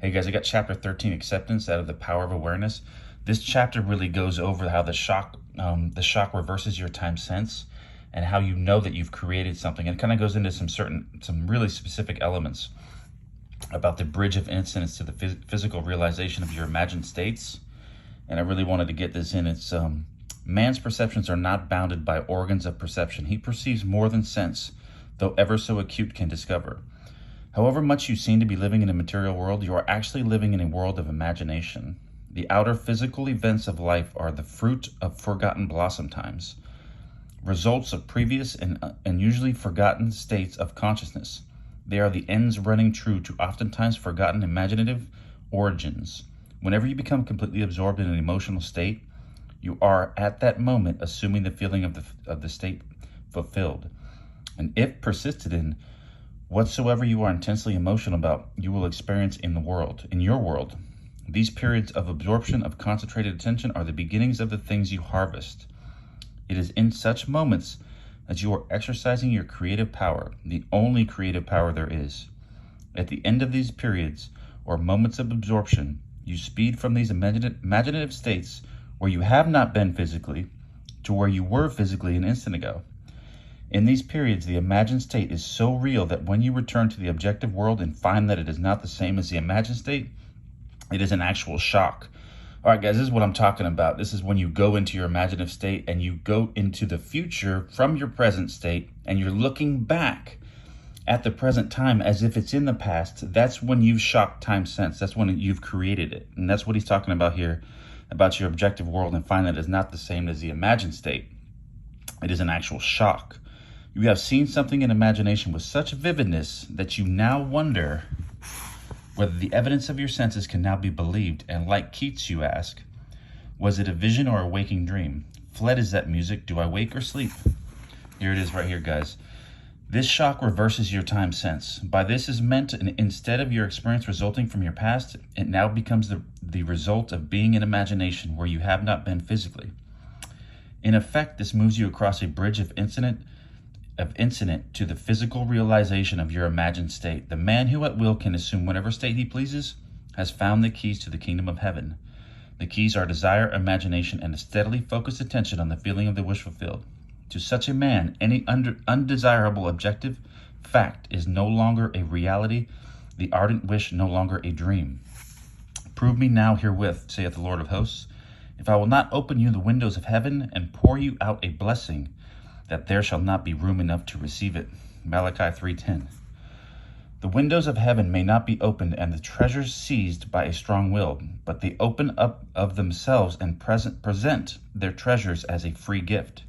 Hey guys, I got chapter 13, acceptance out of the power of awareness. This chapter really goes over how the shock reverses your time sense and how you know that you've created something. And it kind of goes into some really specific elements about the bridge of incidents to the physical realization of your imagined states. And I really wanted to get this in. It's man's perceptions are not bounded by organs of perception. He perceives more than sense, though ever so acute, can discover. However much you seem to be living in a material world, you are actually living in a world of imagination. The outer physical events of life are the fruit of forgotten blossom times, results of previous and usually forgotten states of consciousness. They are the ends running true to oftentimes forgotten imaginative origins. Whenever you become completely absorbed in an emotional state, you are at that moment assuming the feeling of the state fulfilled. And if persisted in, whatsoever you are intensely emotional about, you will experience in your world. These periods of absorption of concentrated attention are the beginnings of the things you harvest. It is in such moments that you are exercising your creative power, the only creative power there is. At the end of these periods, or moments of absorption, you speed from these imaginative states where you have not been physically to where you were physically an instant ago. In these periods, the imagined state is so real that when you return to the objective world and find that it is not the same as the imagined state, it is an actual shock. All right, guys, this is what I'm talking about. This is when you go into your imaginative state and you go into the future from your present state and you're looking back at the present time as if it's in the past. That's when you've shocked time sense. That's when you've created it. And that's what he's talking about here, about your objective world, and find that it is not the same as the imagined state. It is an actual shock. You have seen something in imagination with such vividness that you now wonder whether the evidence of your senses can now be believed. And like Keats, you ask, was it a vision or a waking dream? Fled is that music, do I wake or sleep? Here it is right here, guys. This shock reverses your time sense. By this is meant, instead of your experience resulting from your past, it now becomes the result of being in imagination where you have not been physically. In effect, this moves you across a bridge of incident to the physical realization of your imagined state. The man who at will can assume whatever state he pleases has found the keys to the kingdom of heaven. The keys are desire, imagination, and a steadily focused attention on the feeling of the wish fulfilled. To such a man, any undesirable objective fact is no longer a reality, the ardent wish no longer a dream. Prove me now herewith, saith the Lord of hosts, if I will not open you the windows of heaven and pour you out a blessing, that there shall not be room enough to receive it. Malachi 3:10. The windows of heaven may not be opened and the treasures seized by a strong will, but they open up of themselves and present their treasures as a free gift.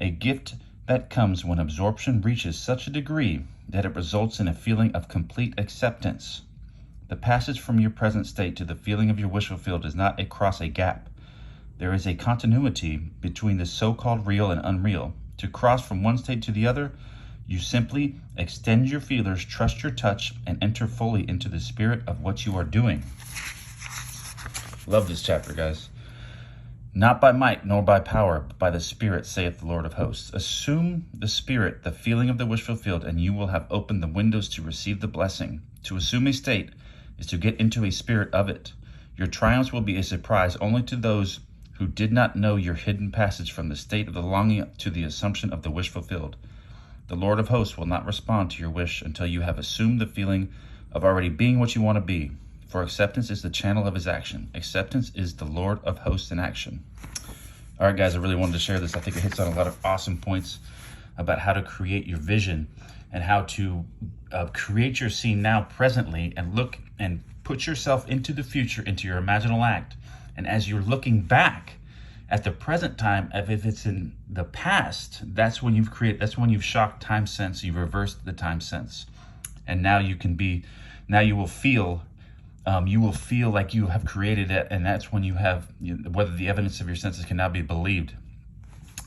A gift that comes when absorption reaches such a degree that it results in a feeling of complete acceptance. The passage from your present state to the feeling of your wish fulfilled is not across a gap. There is a continuity between the so-called real and unreal. To cross from one state to the other, you simply extend your feelers, trust your touch, and enter fully into the spirit of what you are doing. Love this chapter, guys. Not by might nor by power, but by the Spirit, saith the Lord of hosts. Assume the Spirit, the feeling of the wish fulfilled, and you will have opened the windows to receive the blessing. To assume a state is to get into a spirit of it. Your triumphs will be a surprise only to those who did not know your hidden passage from the state of the longing to the assumption of the wish fulfilled. The Lord of hosts will not respond to your wish until you have assumed the feeling of already being what you want to be. For acceptance is the channel of his action. Acceptance is the Lord of hosts in action. All right, guys, I really wanted to share this. I think it hits on a lot of awesome points about how to create your vision and how to create your scene now presently and look and put yourself into the future, into your imaginal act. And as you're looking back at the present time, if it's in the past, that's when you've shocked time sense, you've reversed the time sense. And now you will feel like you have created it, and that's when whether the evidence of your senses can now be believed.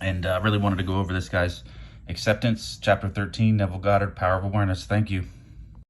And I really wanted to go over this, guys. Acceptance, chapter 13, Neville Goddard, Power of Awareness. Thank you.